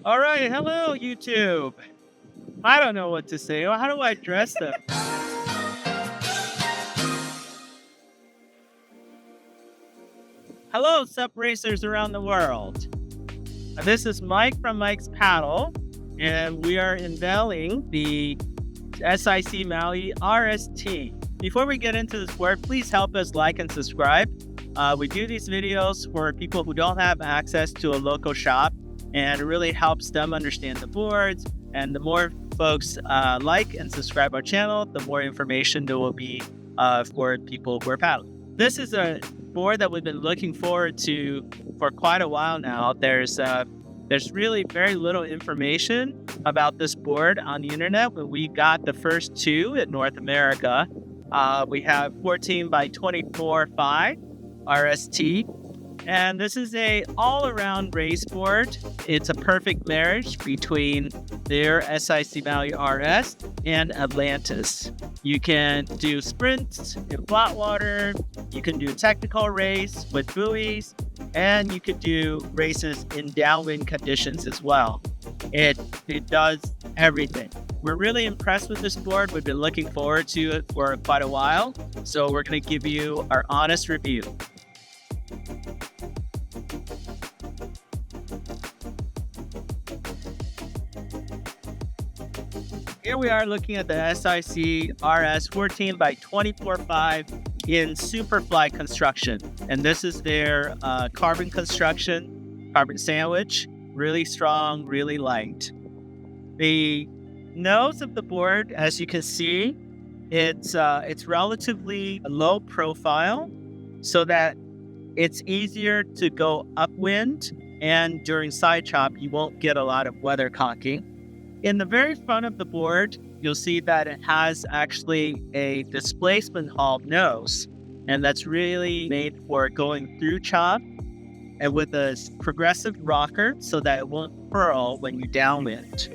All right, hello YouTube. I don't know what to say. How do I address them? Hello, SUP racers around the world. This is Mike from Mike's Paddle, and we are unveiling the SIC Maui RST. Before we get into this board, please help us like and subscribe. We do these videos for people who don't have access to a local shop, and it really helps them understand the boards. And the more folks like and subscribe our channel, the more information there will be for people who are paddling. This is a board that we've been looking forward to for quite a while now. There's really very little information about this board on the internet. When we got the first two in North America, we have 14 by 24.5 RST. And this is a all-around race board. It's a perfect marriage between their SIC Maui RS and Atlantis. You can do sprints in flat water, you can do technical race with buoys, and you could do races in downwind conditions as well. It does everything. We're really impressed with this board. We've been looking forward to it for quite a while. So we're going to give you our honest review. Here we are looking at the SIC RS 14 by 24.5 in Superfly construction. And this is their carbon construction, carbon sandwich, really strong, really light. The nose of the board, as you can see, it's relatively low profile so that it's easier to go upwind, and during side chop, you won't get a lot of weather cocking. In the very front of the board, you'll see that it has actually a displacement hull nose, and that's really made for going through chop and with a progressive rocker so that it won't curl when you downwind.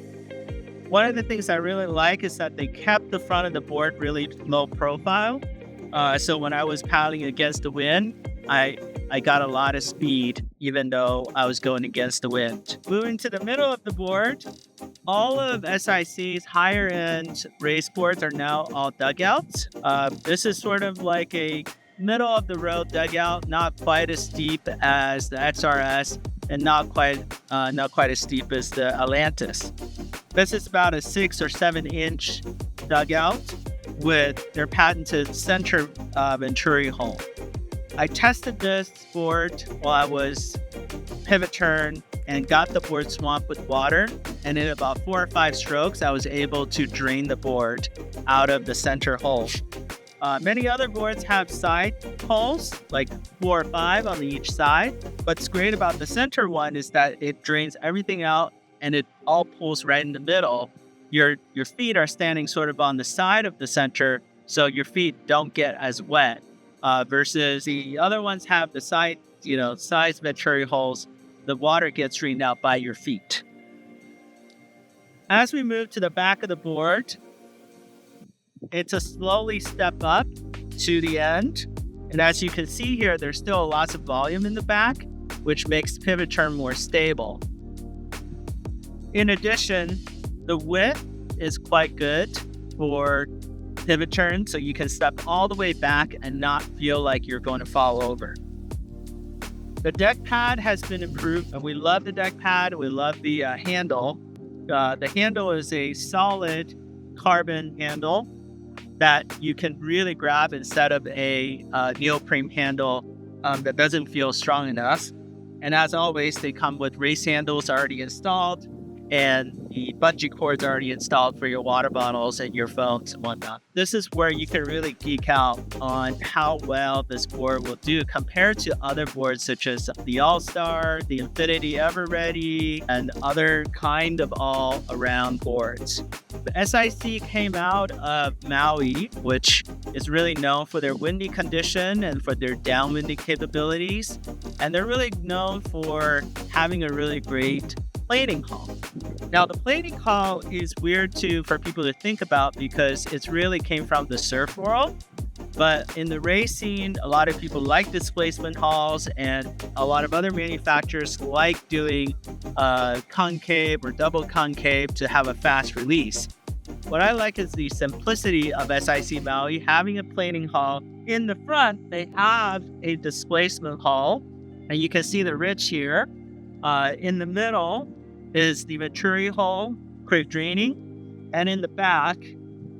One of the things I really like is that they kept the front of the board really low profile. So when I was paddling against the wind, I got a lot of speed, even though I was going against the wind. Moving to the middle of the board, all of SIC's higher end race boards are now all dugouts. This is sort of like a middle of the road dugout, not quite as steep as the XRS and not quite as steep as the Atlantis. This is about a 6 or 7 inch dugout with their patented center venturi hull. I tested this board while I was pivot turn and got the board swamped with water. And in about 4 or 5 strokes, I was able to drain the board out of the center hole. Many other boards have side holes, like 4 or 5 on each side. What's great about the center one is that it drains everything out and it all pulls right in the middle. Your feet are standing sort of on the side of the center, so your feet don't get as wet. Versus the other ones have the side venturi holes. The water gets drained out by your feet. As we move to the back of the board, it's a slowly step up to the end. And as you can see here, there's still lots of volume in the back, which makes pivot turn more stable. In addition, the width is quite good for pivot turn, so you can step all the way back and not feel like you're going to fall over. The deck pad has been improved, and we love the deck pad. We love the handle. The handle is a solid carbon handle that you can really grab instead of a neoprene handle that doesn't feel strong enough. And as always, they come with race handles already installed, and the bungee cords already installed for your water bottles and your phones and whatnot. This is where you can really geek out on how well this board will do compared to other boards such as the All-Star, the Infinity Ever-Ready, and other kind of all-around boards. The SIC came out of Maui, which is really known for their windy condition and for their downwinding capabilities. And they're really known for having a really great plating hull. Now, the plating hull is weird for people to think about because it's really came from the surf world. But in the racing, a lot of people like displacement hulls, and a lot of other manufacturers like doing concave or double concave to have a fast release. What I like is the simplicity of SIC Maui having a planing hull. In the front, they have a displacement hull, and you can see the ridge here. In the middle is the Venturi hull, quick draining, and in the back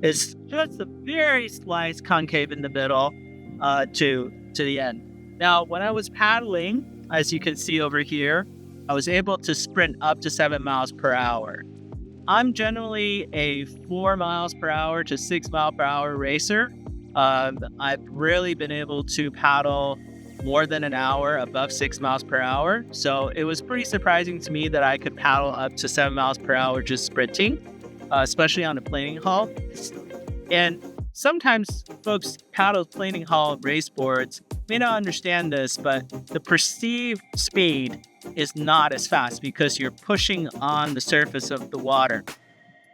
is just a very slight concave in the middle to the end. Now, when I was paddling, as you can see over here, I was able to sprint up to 7 miles per hour. I'm generally a 4 miles per hour to 6 mile per hour racer. I've rarely been able to paddle more than an hour above 6 miles per hour. So it was pretty surprising to me that I could paddle up to 7 miles per hour just sprinting, especially on a planing hull. And sometimes folks paddle planing hull race boards may not understand this, but the perceived speed is not as fast because you're pushing on the surface of the water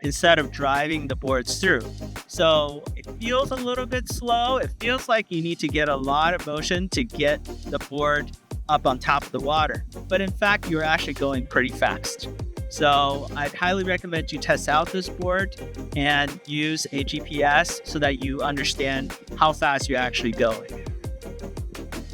instead of driving the boards through. So it feels a little bit slow. It feels like you need to get a lot of motion to get the board up on top of the water. But in fact, you're actually going pretty fast. So I'd highly recommend you test out this board and use a GPS so that you understand how fast you're actually going.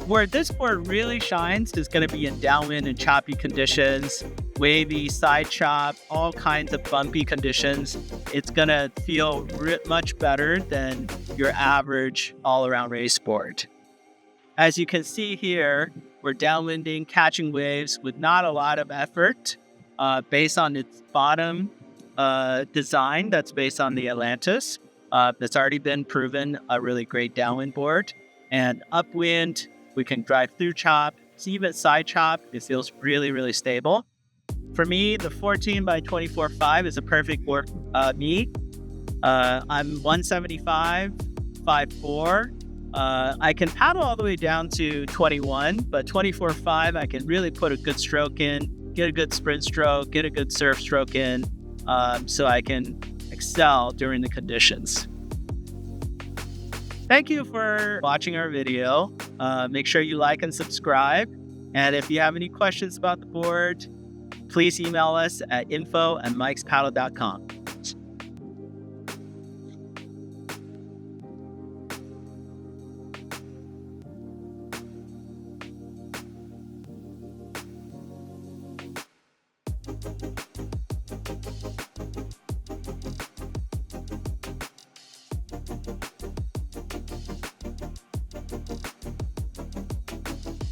Where this board really shines is going to be in downwind and choppy conditions, wavy, side chop, all kinds of bumpy conditions. It's going to feel much better than your average all-around race board. As you can see here, we're downwinding, catching waves with not a lot of effort based on its bottom design that's based on the Atlantis. That's already been proven a really great downwind board. And upwind, we can drive through chop. So even side chop, it feels really, really stable. For me, the 14 by 24.5 is a perfect board for me. I'm 175, 5'4". I can paddle all the way down to 21, but 24.5, I can really put a good stroke in, get a good sprint stroke, get a good surf stroke in, so I can excel during the conditions. Thank you for watching our video. Make sure you like and subscribe. And if you have any questions about the board, please email us at info@mikespaddle.com.